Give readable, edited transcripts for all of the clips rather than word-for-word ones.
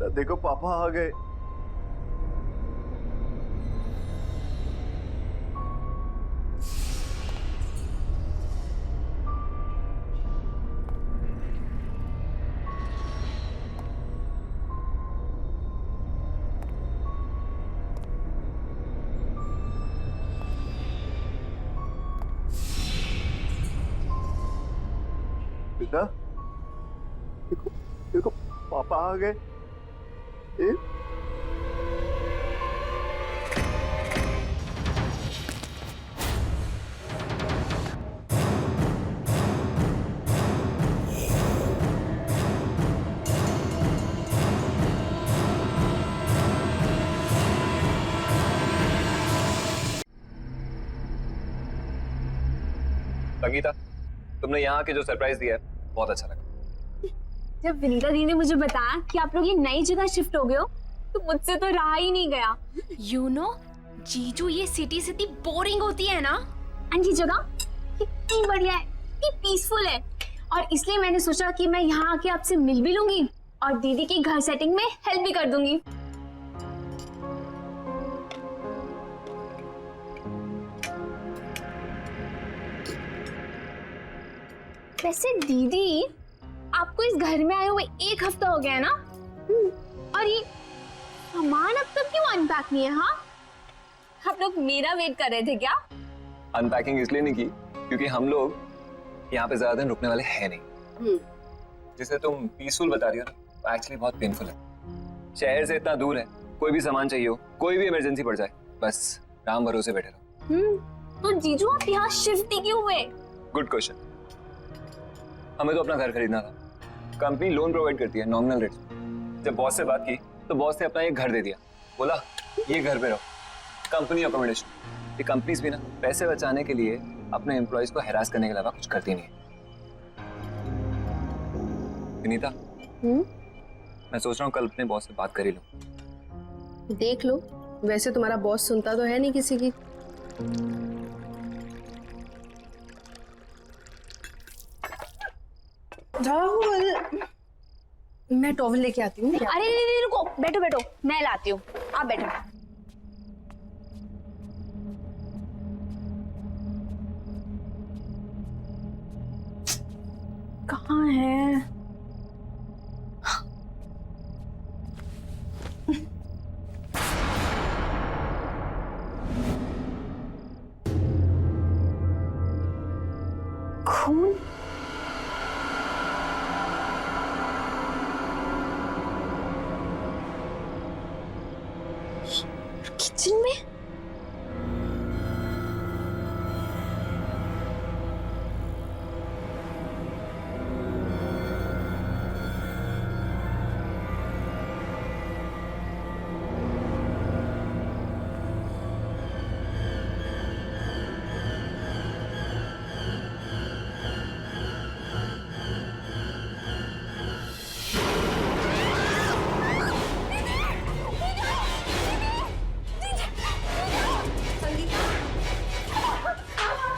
देखो पापा आ गए। बेटा देखो देखो पापा आ गए। ए? संगीता, तुमने यहाँ के जो सरप्राइज दिया है बहुत अच्छा लगा। जब विनीता दी ने मुझे बताया कि आप लोग ये नई जगह शिफ्ट हो गए हो तो मुझसे तो रहा ही नहीं गया। जीजू, ये सिटी सिटी बोरिंग होती है ना, एंड ये जगह कितनी बढ़िया है, कितनी पीसफुल है, और इसलिए मैंने सोचा कि मैं यहाँ आके आपसे मिल भी लूंगी और दीदी की घर सेटिंग में हेल्प भी कर दूंगी। वैसे दीदी, आपको इस घर में आए हुए 1 हफ्ता हो गया है ना? और ये सामान अब तक क्यों अनपैक नहीं है? हाँ, आप लोग मेरा वेट कर रहे थे क्या? अनपैकिंग इसलिए नहीं की क्योंकि हम लोग यहाँ पे ज्यादा दिन रुकने वाले हैं नहीं। जिसे तुम पीसफुल बता रही हो ना, एक्चुअली बहुत पेनफुल है। शहर से इतना दूर है, कोई भी सामान चाहिए हो, कोई भी इमरजेंसी पड़ जाए, बस राम भरोसे बैठे रहो। तो जीजू आप यहाँ शिफ्ट ही क्यों हुए? Good question. हमें तो अपना घर खरीदना था। कंपनी लोन प्रोवाइड करती है नॉमिनल रेट। जब बॉस से बात की तो बॉस ने अपना एक घर दे दिया, बोला ये घर पे रहो, कंपनी अकोमोडेशन। ये कंपनीज भी ना पैसे बचाने के लिए अपने एम्प्लॉयज को हैरास करने के अलावा कुछ करती नहीं है। विनीता, मैं सोच रहा हूँ कल अपने बॉस से बात कर ही लूं। देख लो, वैसे तुम्हारा बॉस सुनता तो है नहीं किसी की। राहुल, मैं टॉवल लेके आती हूँ। अरे नहीं, रुको, बैठो बैठो, मैं लाती हूँ, आप बैठो। कहाँ है? खून? किचन में?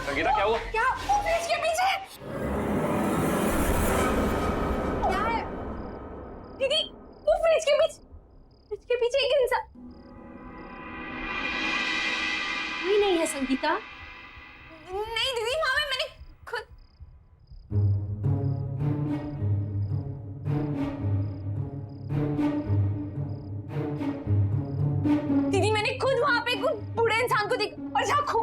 संगीता, क्या हुआ? क्या? वो फ्रिज के पीछे क्या है? दीदी, वो फ्रिज के पीछे एक इंसान। कोई नहीं है संगीता। नहीं दीदी, वहां में मैंने खुद दीदी, मैंने खुद वहां पे एक बूढ़े इंसान को देखा और झांको।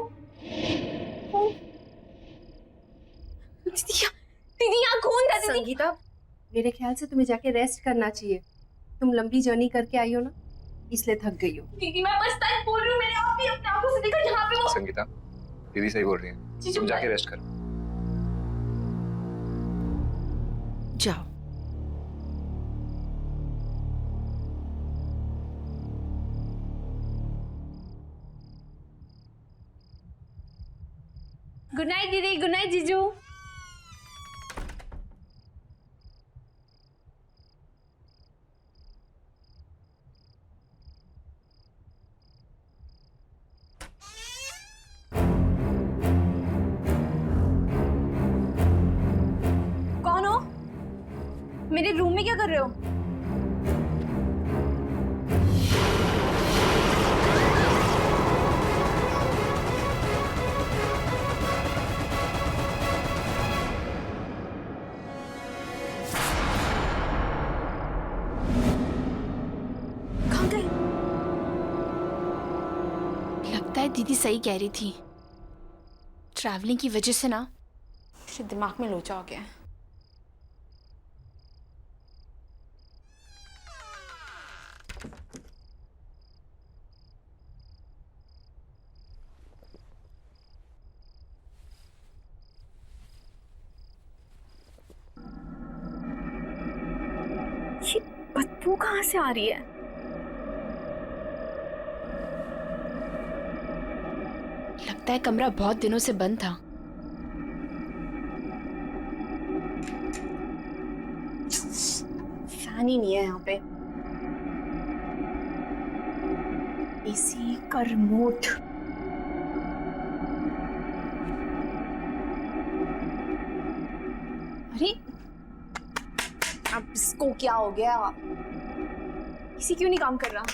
दीदी यहाँ खून था दीदी। संगीता, मेरे ख्याल से तुम्हें जाके रेस्ट करना चाहिए। तुम लंबी जर्नी करके आई हो ना, इसलिए थक गई हो। दीदी मैं बस सच बोल रही हूँ, मैंने आप भी अपने आंखों से देखा जहाँ पे वो। संगीता, दीदी सही बोल रही है, तुम जाके रेस्ट करो। जाओ। गुड नाइट दीदी, गुड नाइट जीजू। कौन हो? मेरे रूम में क्या कर रहे हो? दीदी सही कह रही थी, ट्रैवलिंग की वजह से ना मेरे दिमाग में लोचा हो गया है। ये बदबू कहाँ से आ रही है? लगता है कमरा बहुत दिनों से बंद था। फैन ही नहीं है यहाँ पे। एसी का रिमोट। अरे अब इसको क्या हो गया? एसी क्यों नहीं काम कर रहा?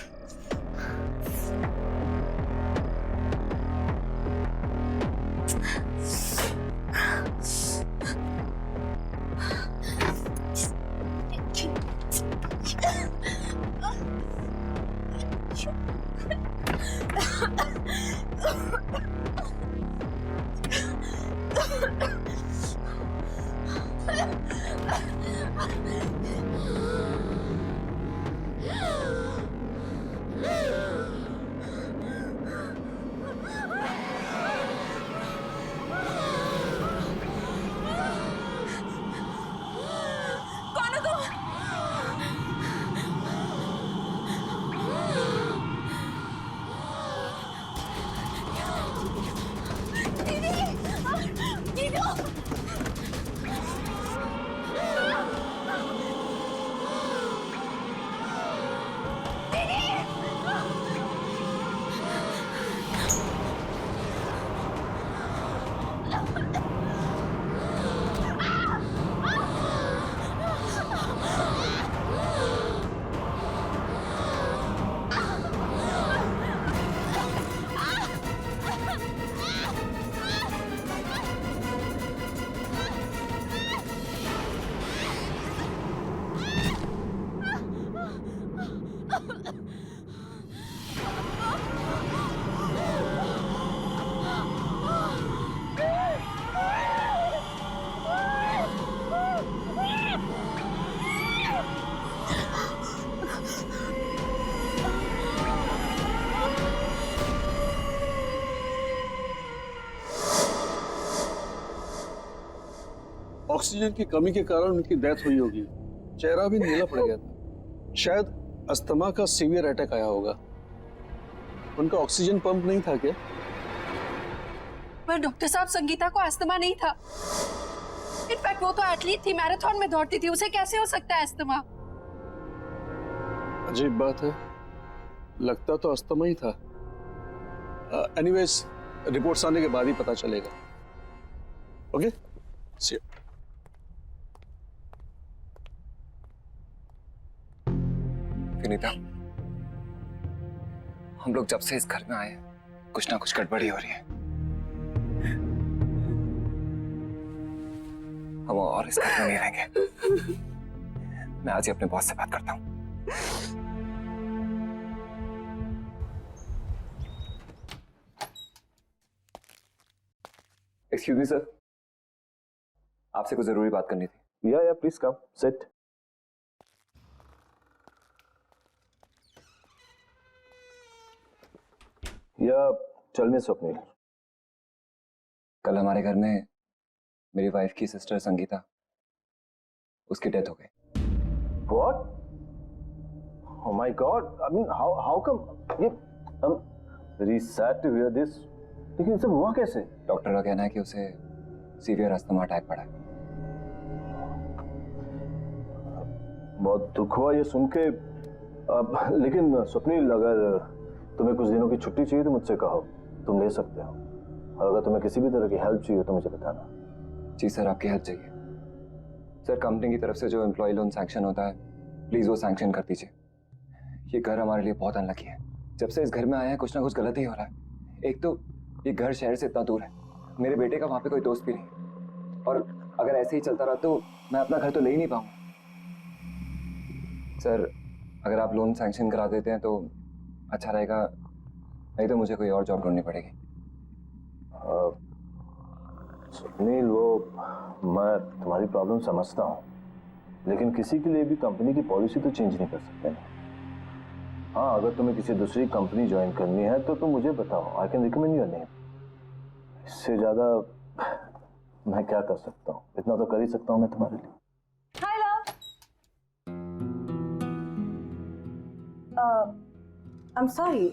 ऑक्सीजन की कमी के कारण उनकी डेथ हुई होगी। चेहरा भी नीला पड़ गया था। शायद अस्थमा का सीवियर अटैक आया होगा। उनका ऑक्सीजन पंप नहीं था क्या? पर डॉक्टर साहब, संगीता को अस्थमा नहीं था। इनफैक्ट वो तो एथलीट थी, मैराथन में दौड़ती थी, उसे कैसे हो सकता है अस्थमा? अजीब बात है, लगता तो अस्थमा ही था। एनीवेज, रिपोर्ट्स आने के बाद ही पता चलेगा। Okay, C you. विनीता, हम लोग जब से इस घर में आए हैं कुछ ना कुछ गड़बड़ी हो रही है। हम और इस घर में नहीं रहेंगे। मैं आज ही अपने बॉस से बात करता हूँ। एक्सक्यूज मी सर, आपसे कुछ जरूरी बात करनी थी। या प्लीज कम सिट। या टेल मी स्वप्निल। कल हमारे घर में मेरी वाइफ की सिस्टर संगीता, उसकी डेथ हो गई। What? Oh my God! I mean, how come? ये I'm very sad to hear this. लेकिन सब हुआ कैसे? डॉक्टर का कहना है कि उसे सीवियर अस्थमा अटैक पड़ा है। बहुत दुख हुआ ये सुन के। लेकिन स्वप्निल, अगर तुम्हें कुछ दिनों की छुट्टी चाहिए तो मुझसे कहो, तुम ले सकते हो। और अगर तुम्हें किसी भी तरह की हेल्प चाहिए तो मुझे बताना। जी सर, आपकी हेल्प चाहिए। सर, कंपनी की तरफ से जो एम्प्लॉय लोन सैंक्शन होता है, प्लीज वो सैंक्शन कर दीजिए। ये घर हमारे लिए बहुत अनलकी है। जब से इस घर में आए हैं कुछ ना कुछ गलत ही हो रहा है। एक तो ये घर शहर से इतना दूर है, मेरे बेटे का वहाँ पे कोई दोस्त भी नहीं, और अगर ऐसे ही चलता रहा तो मैं अपना घर तो ले ही नहीं पाऊंगा। सर, अगर आप लोन सैंक्शन करा देते हैं तो अच्छा रहेगा। नहीं तो मुझे कोई और जॉब ढूंढनी पड़ेगी। सुनील, वो मैं तुम्हारी प्रॉब्लम समझता हूँ, लेकिन किसी के लिए भी कंपनी की पॉलिसी तो चेंज नहीं कर सकते ना। हाँ, अगर तुम्हें किसी दूसरी कंपनी ज्वाइन करनी है तो तुम मुझे बताओ, I can recommend your name. इससे ज्यादा मैं क्या कर सकता हूँ? इतना तो कर ही सकता हूँ मैं तुम्हारे लिए। हाय लव। आई एम सॉरी,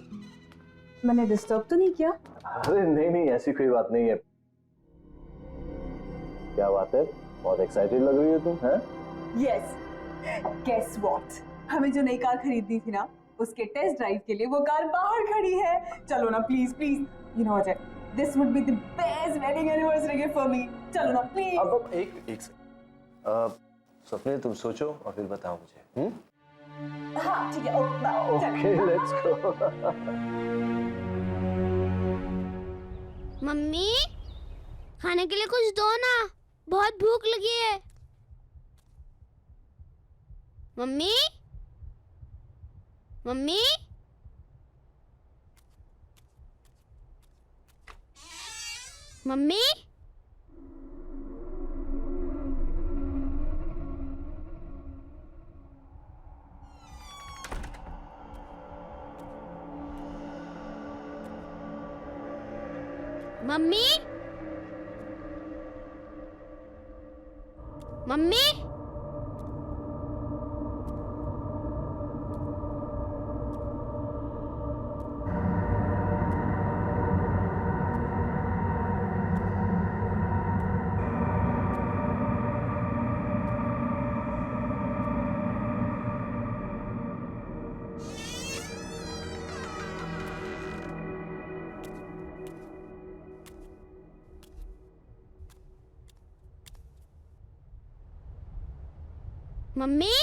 मैंने डिस्टर्ब तो नहीं किया? अरे नहीं नहीं, ऐसी कोई बात नहीं है। क्या बात है, बहुत एक्साइटेड लग रही हो तुम, हैं? यस, गेस व्हाट, हमें जो नई कार खरीदनी थी ना, उसके टेस्ट ड्राइव के लिए वो कार बाहर खड़ी है। चलो ना please please, you know Ajay, this would be the best wedding anniversary gift for me. चलो ना प्लीज। अब एक सेकंड, स्वप्निल तुम सोचो और फिर बताओ मुझे। हाँ ठीक है, ओके लेट्स गो। मम्मी, खाने के लिए कुछ दो ना, बहुत भूख लगी है। Mummy, mummy, mummy, mummy, mummy, mummy,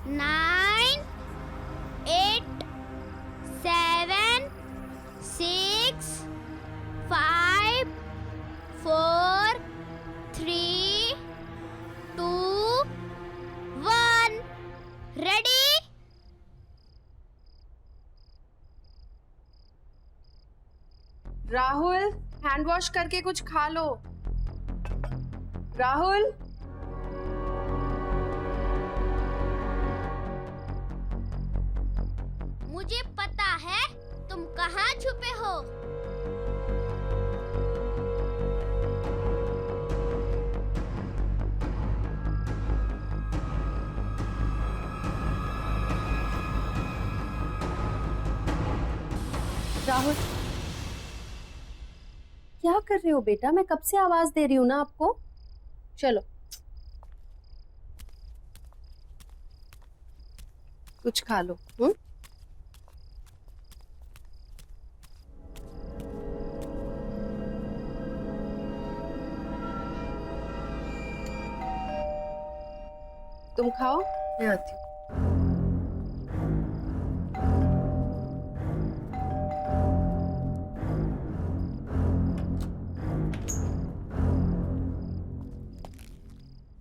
9, 8, 7, 6, 5, 4, 3, 2, 1, ready? Rahul, hand wash करके कुछ खा लो। राहुल, मुझे पता है तुम कहाँ छुपे हो। राहुल, क्या कर रहे हो बेटा? मैं कब से आवाज दे रही हूँ ना आपको। चलो कुछ खा लो। तुम खाओ, मैं आती हूँ।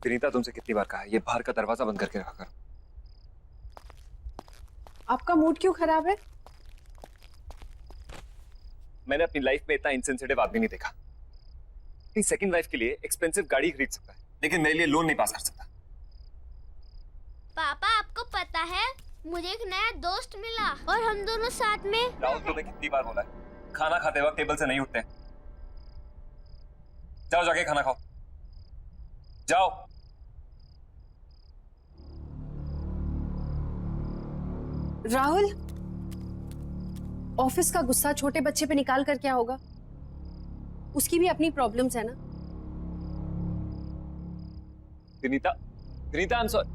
विनीता, तुमसे कितनी बार कहा है ये बाहर का दरवाजा बंद करके रखा करो। आपका मूड क्यों खराब है? मैंने अपनी लाइफ में इतना इनसेंसिटिव आदमी नहीं देखा। अपनी सेकंड वाइफ के लिए एक्सपेंसिव गाड़ी खरीद सकता है, लेकिन मेरे लिए लोन नहीं पास कर सकता। पापा, आपको पता है मुझे एक नया दोस्त मिला और हम दोनों साथ में। राहुल, तुम्हें कितनी बार बोला है खाना खाते वक्त टेबल से नहीं उठते। जाओ जाके खाना खाओ, जाओ। राहुल, ऑफिस का गुस्सा छोटे बच्चे पे निकाल कर क्या होगा? उसकी भी अपनी प्रॉब्लम्स है ना। Vinita, Vinita, I am sorry.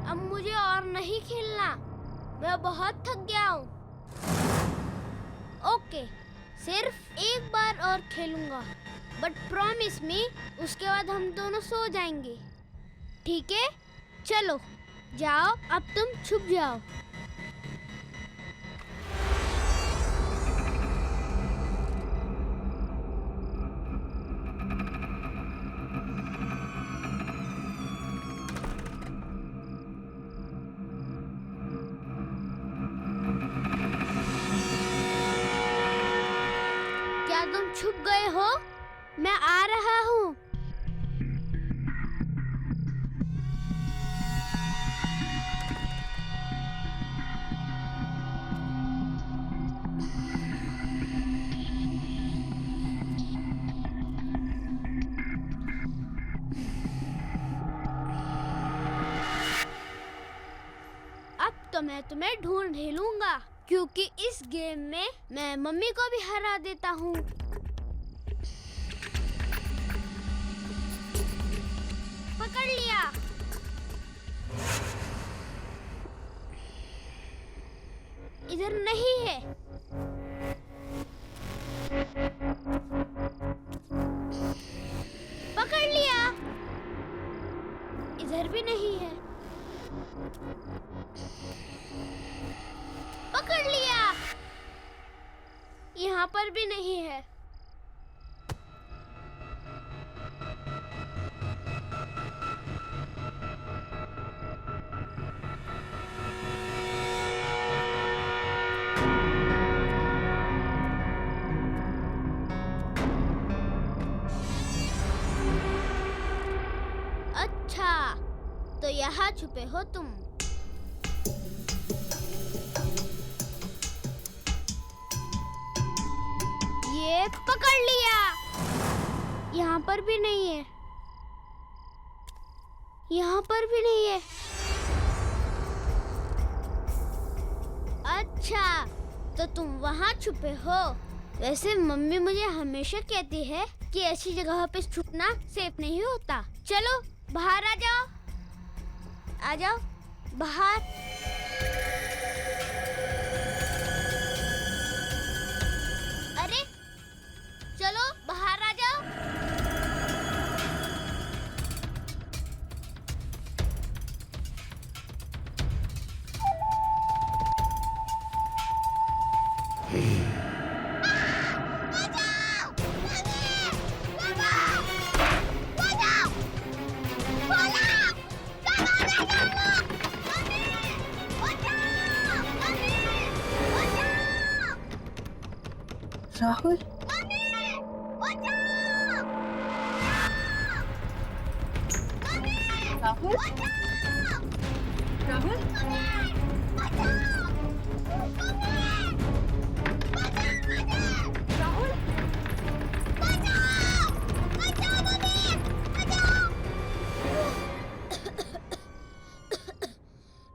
अब मुझे और नहीं खेलना। बहुत थक गया हूँ। ओके, सिर्फ एक बार और खेलूंगा, बट प्रॉमिस मी उसके बाद हम दोनों सो जाएंगे, ठीक है? चलो जाओ, अब तुम छुप जाओ। क्या तुम छुप गए हो? मैं आ रहा हूँ। अब तो मैं तुम्हें ढूंढ ही लूंगा, क्योंकि इस गेम में मैं मम्मी को भी हरा देता हूँ। पकड़ लिया। इधर नहीं है। पकड़ लिया। इधर भी नहीं है। पकड़ लिया। यहाँ पर भी नहीं है। अच्छा, तो यहाँ छुपे हो तुम। ये पकड़ लिया। यहाँ पर भी नहीं है। यहाँ पर भी नहीं है। अच्छा, तो तुम वहाँ छुपे हो। वैसे मम्मी मुझे हमेशा कहती है कि ऐसी जगह पे छुपना सेफ नहीं होता। चलो बाहर आ जाओ। आ जाओ बाहर। अरे चलो बाहर आ जाओ। राहुल, राहुल, राहुल, राहुल,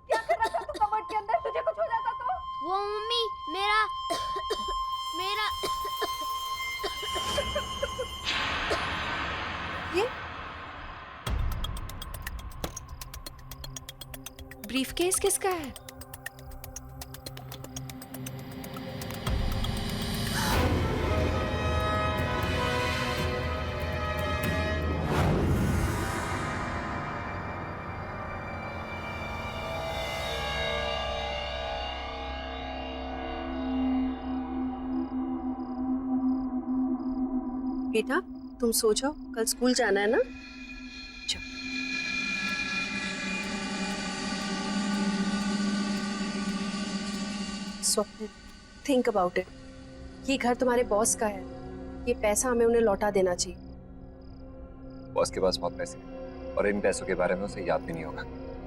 क्या कर रहा था तू कबर्ड के अंदर? तुझे कुछ हो जाता तो? वो मम्मी मेरा ये ब्रीफकेस किसका है? बेटा, तुम सो जाओ, कल स्कूल जाना है ना? जाओ। स्वप्न, थिंक अबाउट इट। ये घर तुम्हारे बॉस का है। ये पैसा हमें उन्हें लौटा देना चाहिए। बॉस के पास बहुत पैसे हैं और इन पैसों के बारे में उसे याद भी नहीं होगा।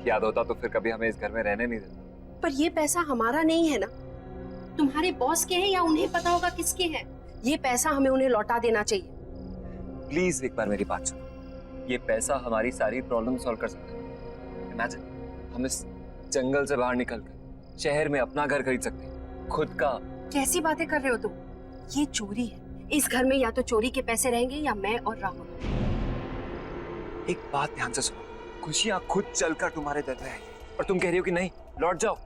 याद होता तो फिर कभी हमें इस घर में रहने नहीं देता। पर ये पैसा हमारा नहीं है ना, तुम्हारे बॉस के हैं या उन्हें पता होगा किसके हैं। ये पैसा हमें उन्हें लौटा देना चाहिए। प्लीज एक बार मेरी बात सुनो। ये पैसा हमारी सारी प्रॉब्लम सॉल्व कर सकता है। इमेजिन, हम इस जंगल से बाहर निकलकर शहर में अपना घर खरीद सकते हैं, खुद का। कैसी बातें कर रहे हो तुम? ये चोरी है। इस घर में या तो चोरी के पैसे रहेंगे या मैं और राहुल। एक बात ध्यान से सुनो, खुशियां खुद चलकर तुम्हारे दर पे आएगी और तुम कह रही हो कि नहीं, लौट जाओ।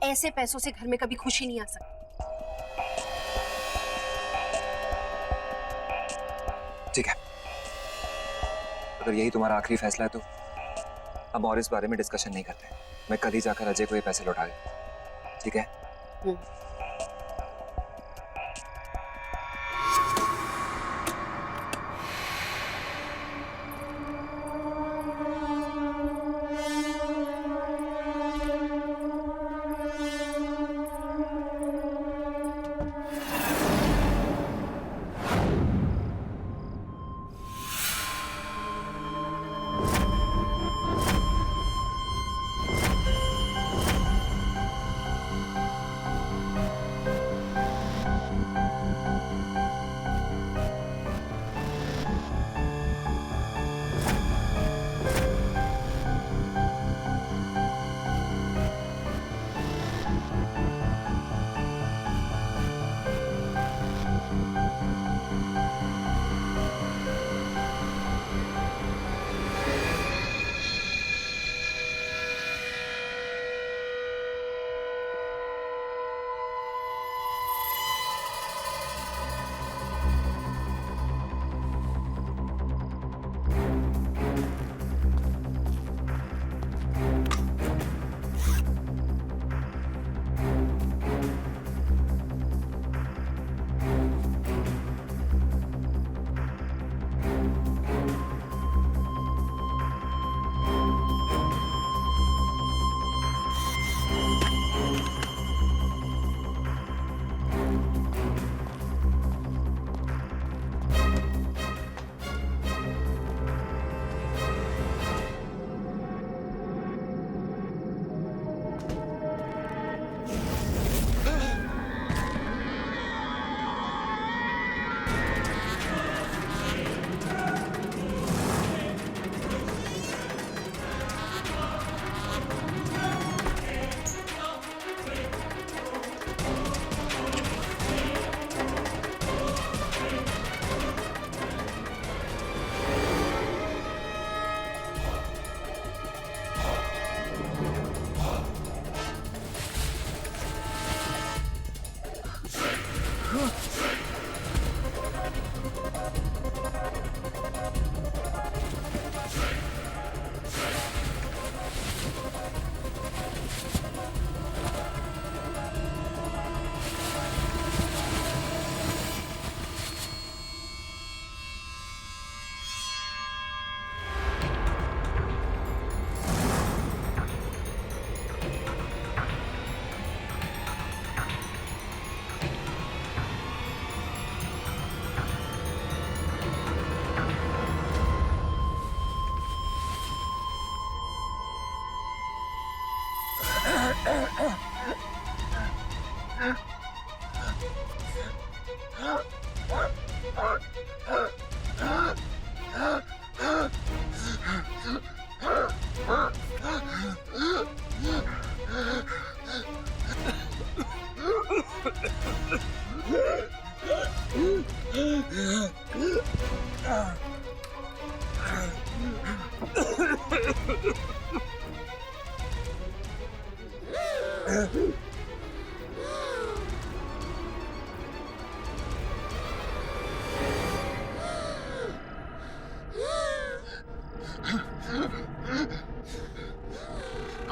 ऐसे पैसों से घर में कभी खुशी नहीं आ सकती। ठीक है, अगर यही तुम्हारा आखिरी फैसला है तो अब और इस बारे में डिस्कशन नहीं करते। मैं कल ही जाकर अजय को ये पैसे लौटा दूं, ठीक है?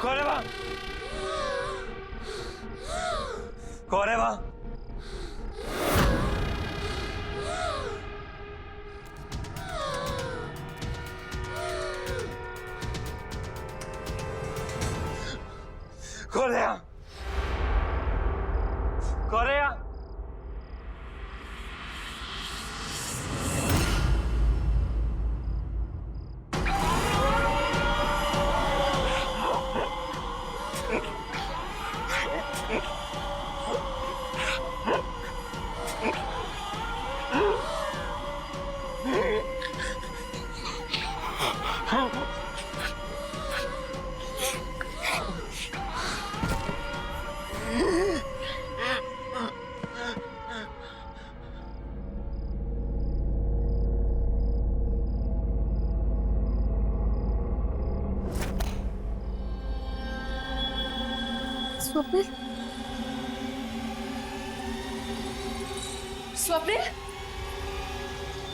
कौन है वहाँ? कौन है वहाँ? कौन है यहाँ? कौन है यहाँ? स्वप्निल, स्वप्निल,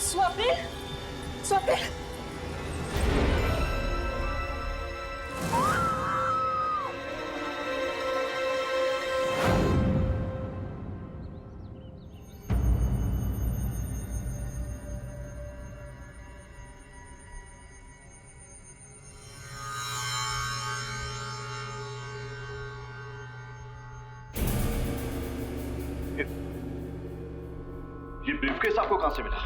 स्वप्निल, स्वप्निल। ये ब्रीफकेस आपको कहां से मिला?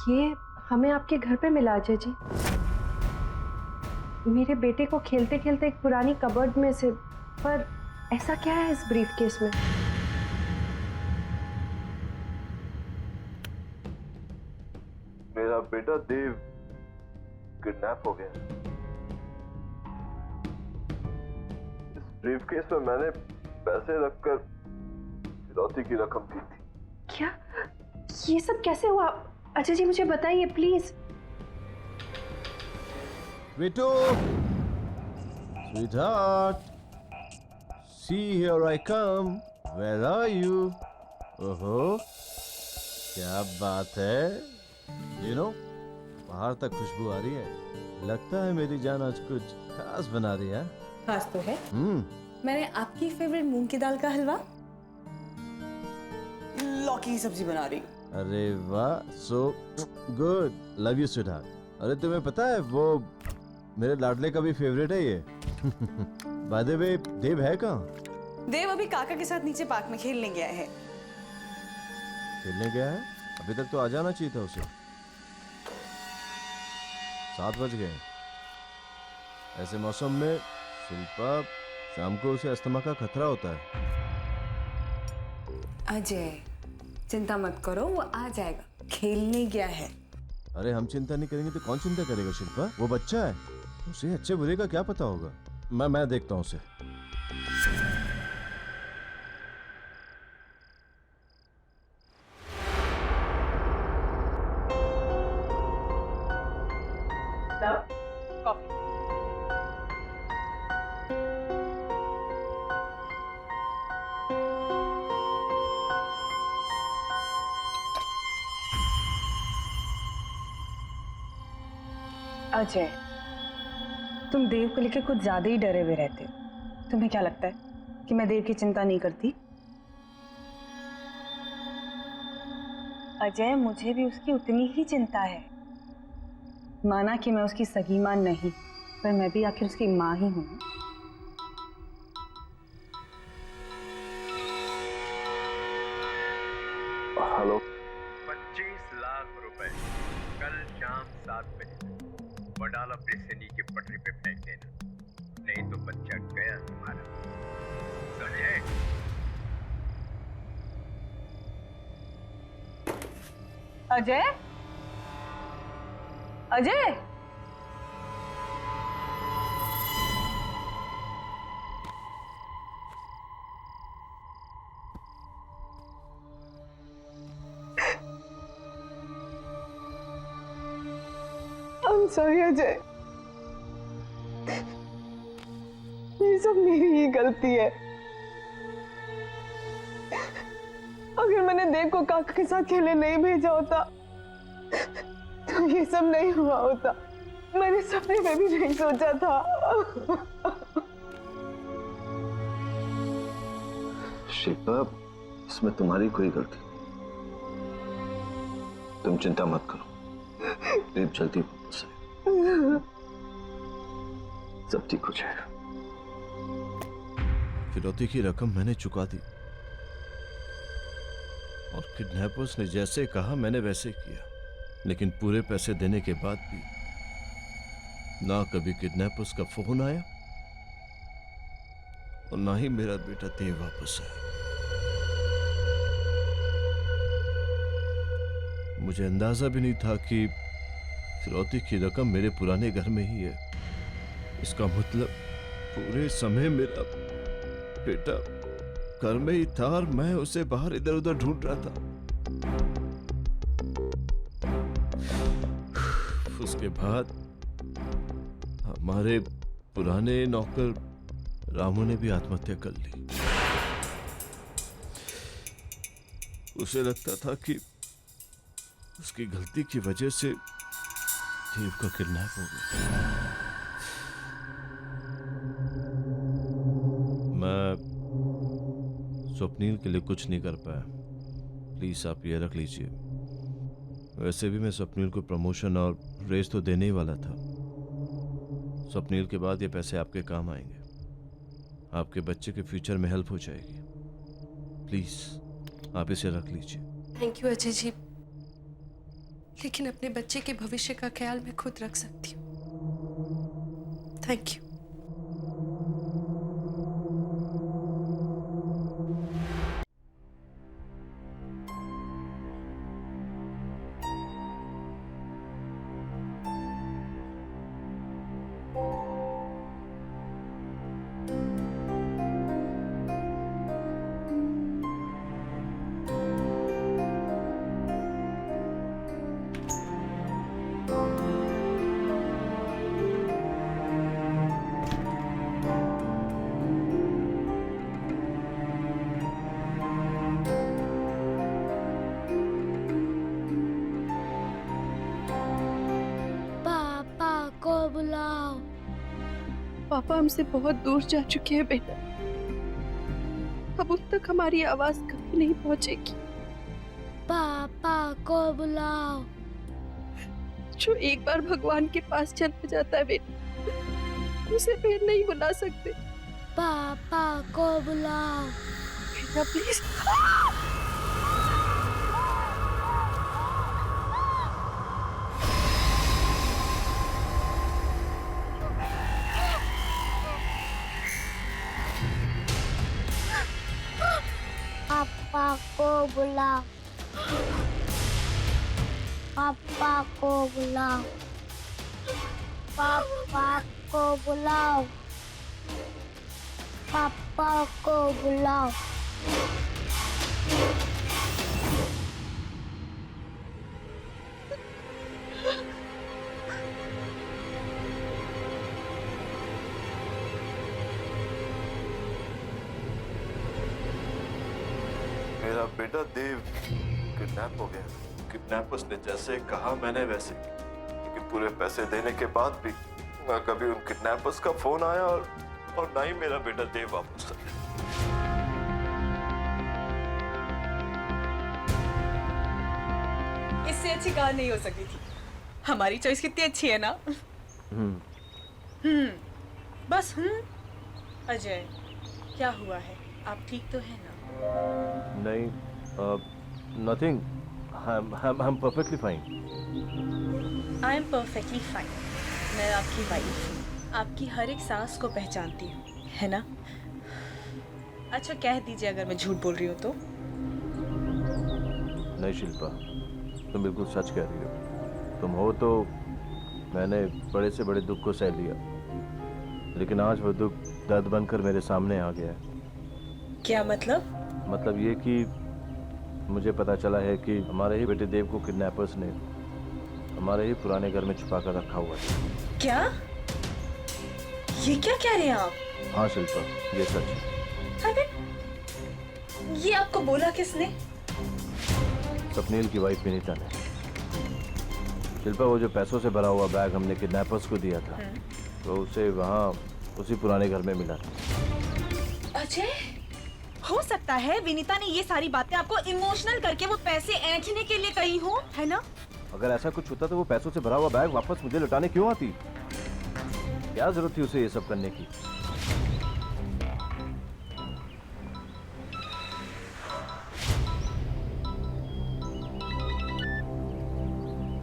ये हमें आपके घर पे मिला अजय जी। मेरे बेटे को खेलते खेलते एक पुरानी कबर्ड में से। पर ऐसा क्या है इस ब्रीफकेस में? मेरा बेटा देव किडनैप हो गया। इस ब्रीफकेस में मैंने पैसे रखकर फिरौती की रकम दी थी। क्या? ये सब कैसे हुआ? अजय जी मुझे बताइए प्लीज। बेटो, sweetheart, see here I come. Where are you? ओहो, क्या बात है? You know, बाहर तक खुशबू आ रही है। लगता है मेरी जान आज कुछ खास बना रही है। खास तो है। मैंने आपकी फेवरेट मूंग की दाल का हलवा, लौकी की सब्जी बना रही। अरे वाह, so good. Love you, sweetheart. अरे तुम्हें पता है वो मेरे लाडले का भी फेवरेट है ये। By the way, देव है कहाँ? देव अभी काका के साथ नीचे पार्क में खेलने गया है। खेलने गया है? अभी तक तो आ जाना चाहिए था उसे। 7 बज गए। ऐसे मौसम में शिल्पा, शाम को उसे अस्थमा का खतरा होता है। अजय, चिंता मत करो, वो आ जाएगा। खेलने गया है। अरे हम चिंता नहीं करेंगे तो कौन चिंता करेगा शिल्पा? वो बच्चा है, उसे अच्छे बुरे का क्या पता होगा। मैं देखता हूँ उसे। अजय, तुम देव को लेकर कुछ ज्यादा ही डरे हुए रहते। तुम्हें क्या लगता है कि मैं देव की चिंता नहीं करती? अजय, मुझे भी उसकी उतनी ही चिंता है। माना कि मैं उसकी सगी मां नहीं, पर मैं भी आखिर उसकी मां ही हूं। हेलो। 25 लाख रुपए कल शाम 7 बजे वडाला ब्रिज से नीचे पटरी पे फेंक देना, नहीं तो बच्चा गया तुम्हारा। समझे? अजय, अजय, I'm sorry अजय, ये सब मेरी ही गलती है। अगर मैंने देव को काका के साथ खेलने नहीं भेजा होता तो ये सब नहीं हुआ होता। मैंने सपने में भी नहीं सोचा था। शिल्पा, इसमें तुम्हारी कोई गलती नहीं। तुम चिंता मत करो, देव जल्दी वापस आएगा। सब ठीक हो जाएगा। फिरौती की रकम मैंने चुका दी और किडनैपर्स ने जैसे कहा मैंने वैसे किया, लेकिन पूरे पैसे देने के बाद भी ना कभी किडनैपर्स का फोन आया और ना ही मेरा बेटा देव वापस आया। मुझे अंदाजा भी नहीं था कि फिरौती की रकम मेरे पुराने घर में ही है। इसका मतलब पूरे समय मेरा बेटा घर में ही था और मैं उसे बाहर इधर उधर ढूंढ रहा था। उसके बाद हमारे पुराने नौकर रामू ने भी आत्महत्या कर ली। उसे लगता था कि उसकी गलती की वजह से देव का किडनैप हो गया। मैं स्वप्नील के लिए कुछ नहीं कर पाया। प्लीज आप ये रख लीजिए। वैसे भी मैं स्वप्नील को प्रमोशन और रेस तो देने ही वाला था। स्वप्नील के बाद ये पैसे आपके काम आएंगे, आपके बच्चे के फ्यूचर में हेल्प हो जाएगी। प्लीज आप इसे रख लीजिए। थैंक यू अजय जी, लेकिन अपने बच्चे के भविष्य का ख्याल मैं खुद रख सकती हूँ। Thank you. पापा हमसे बहुत दूर जा चुके हैं बेटा। अब उन तक हमारी आवाज कभी नहीं पहुंचेगी। पापा को बुलाओ। जो एक बार भगवान के पास चला जाता है बेटा, उसे फिर नहीं बुला सकते। पापा को बुलाओ बेटा प्लीज। पापा को बुलाओ। पापा को बुलाओ। पापा को बुलाओ। पापा को बुलाओ। मेरा बेटा देव किडनैप हो गया। किडनैपर्स ने जैसे कहा मैंने वैसे, लेकिन पूरे पैसे देने के बाद भी ना कभी उन किडनैपर्स का फोन आया और ना ही मेरा बेटा देव वापस आया। इससे अच्छी कार नहीं हो सकती थी। हमारी चॉइस कितनी अच्छी है ना। बस अजय, क्या हुआ है? आप ठीक तो है ना? नहीं, nothing. I am perfectly fine. I am perfectly fine. मैं आपकी वाइफ हूँ, आपकी हर एक सांस को पहचानती हूँ, है ना? अच्छा कह दीजिए अगर मैं झूठ बोल रही हूँ तो। नहीं शिल्पा, तुम बिल्कुल सच कह रही हो। तुम हो तो मैंने बड़े से बड़े दुख को सह लिया, लेकिन आज वो दुख दर्द बनकर मेरे सामने आ गया है। क्या मतलब? मतलब ये कि मुझे पता चला है कि हमारे ही बेटे देव को किडनैपर्स ने हमारे ही पुराने घर में छुपा कर रखा हुआ है। क्या? ये क्या कह रहे हैं आप? हाँ शिल्पा, ये सच है। अरे ये आपको बोला किसने? स्वप्नील की वाइफ विनीता ने। शिल्पा, वो जो पैसों से भरा हुआ बैग हमने किडनैपर्स को दिया था, तो उसे वहाँ उसी पुराने घर में मिला था। अजय, हो सकता है विनीता ने ये सारी बातें आपको इमोशनल करके वो पैसे ऐंठने के लिए कही हो, है ना? अगर ऐसा कुछ होता तो वो पैसों से भरा हुआ बैग वापस मुझे लौटाने क्यों आती? क्या जरूरत थी उसे ये सब करने की?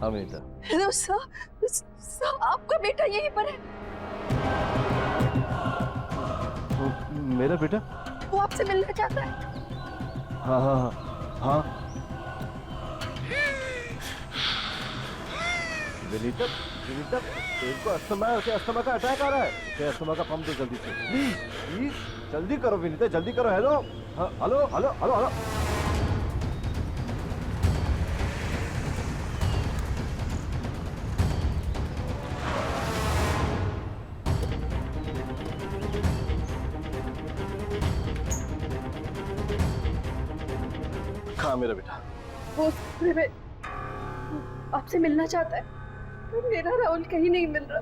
हाँ विनीता। हेलो सर, आपका बेटा यहीं पर है। मेरा बेटा? वो आपसे मिलना चाहता है। हाँ हाँ हाँ हाँ। विनीता, विनीता, देव को अस्थमा है, उसे अस्थमा का अटैक आ रहा है। उसे अस्थमा का पंप दो जल्दी से, प्लीज प्लीज जल्दी करो विनीता, जल्दी करो। Hello hello hello hello hello. कहाँ मेरा बेटा? वो उस कमरे में आपसे मिलना चाहता है। मेरा राहुल कहीं नहीं मिल रहा।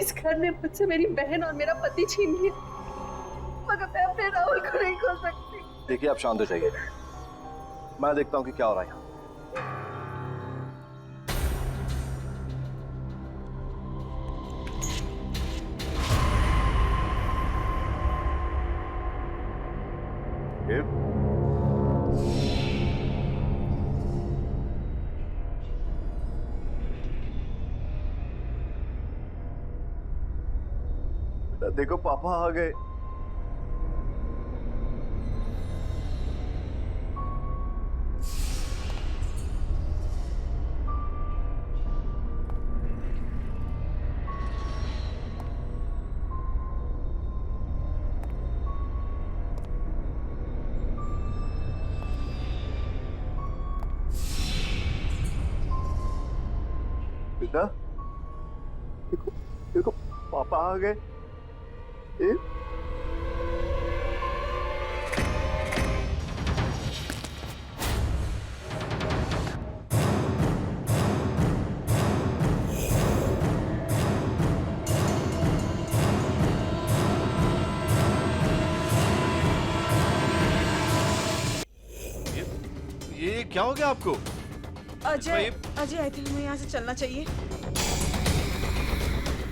इस घर ने मुझसे मेरी बहन और मेरा पति छीन लिया, मगर मैं अपने राहुल को नहीं खो सकती। देखिए आप शांत हो जाइए, मैं देखता हूँ कि क्या हो रहा है यहाँ। देखो पापा आ गए। बेटा देखो देखो पापा आ गए। ये क्या हो गया आपको? अजय, अजय आई थिंक हमें यहाँ से चलना चाहिए।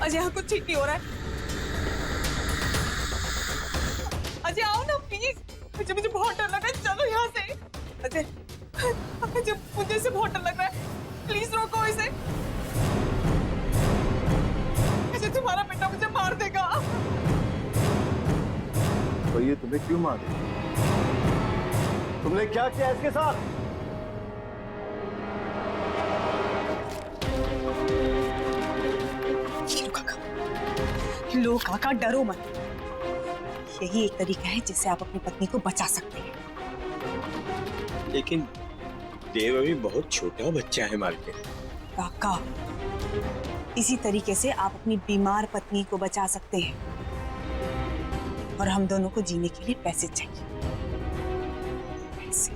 अजय यहाँ कुछ ठीक नहीं हो रहा है। अजय आओ ना प्लीज, मुझे बहुत डर लग रहा है। चलो यहाँ से। अजय अजय मुझे इसे बहुत डर लग रहा है, प्लीज रोको इसे। अजय तुम्हारा बेटा मुझे मार देगा। तो ये तुम्हें क्यों मार दिया? तुमने क्या किया इसके साथ? लो काका डरो मत, यही एक तरीका है जिससे आप अपनी पत्नी को बचा सकते हैं। लेकिन देव अभी बहुत छोटा बच्चा है मालकिन। काका इसी तरीके से आप अपनी बीमार पत्नी को बचा सकते हैं, और हम दोनों को जीने के लिए पैसे चाहिए। पैसे।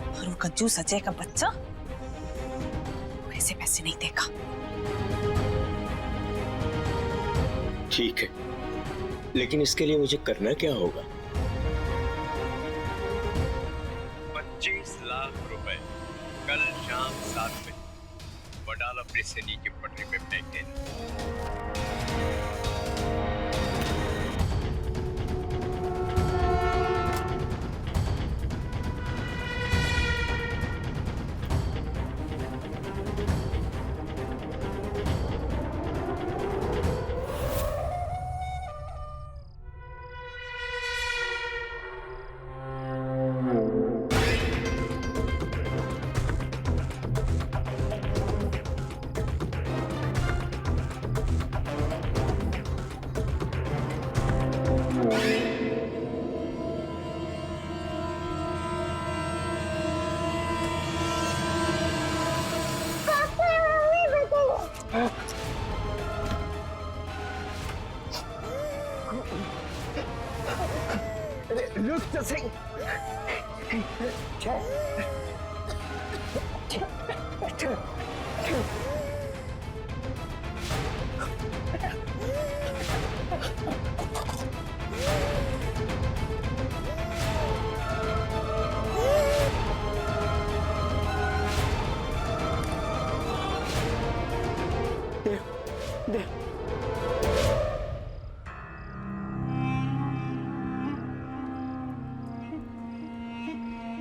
और वो कंजूस अजय का बच्चा ऐसे पैसे नहीं देगा। ठीक है, लेकिन इसके लिए मुझे करना क्या होगा? 25 लाख रुपए कल शाम 7 बजे वडाला ब्रिज से नीचे पटरी पे फेंक देना।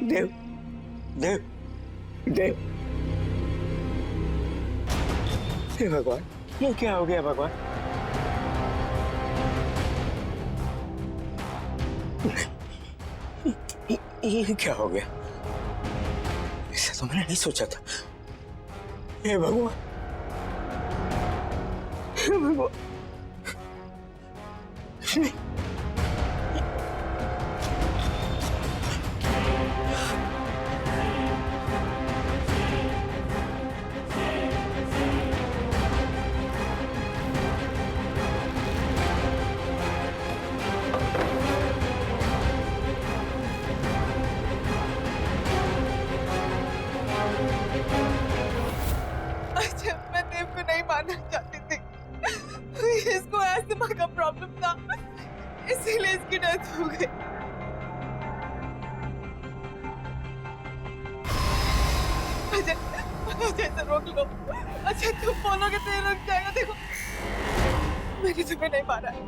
देव देव देव हे भगवान, ये क्या हो गया भगवान? ये क्या हो गया? ऐसा तो मैंने नहीं सोचा था। हे भगवान, हे भगवान। रोक लो। अच्छा तुम बोलोगे तो ये रुक जाएगा। देखो मैंने तुम्हें नहीं मारा है,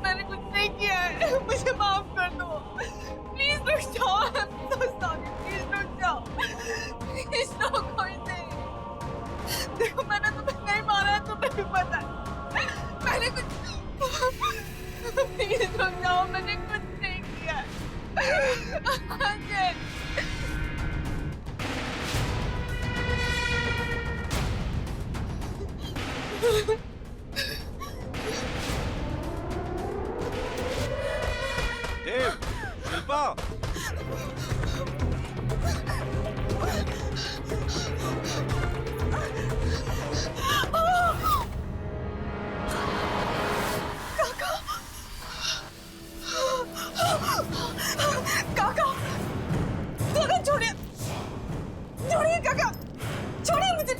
मैंने कुछ नहीं किया है, मुझे माफ कर दो। प्लीज रुक जाओ, प्लीज रुक जाओ, प्लीज रोको इसे। देखो मैंने तुम्हें नहीं मारा है, तुम्हें भी पता है मैंने कुछ। प्लीज रुक जाओ, मैंने कुछ नहीं किया है। अजय देव, शिल्पा, काका, काका छोड़िए, छोड़िए काका, छोड़िए मुझे।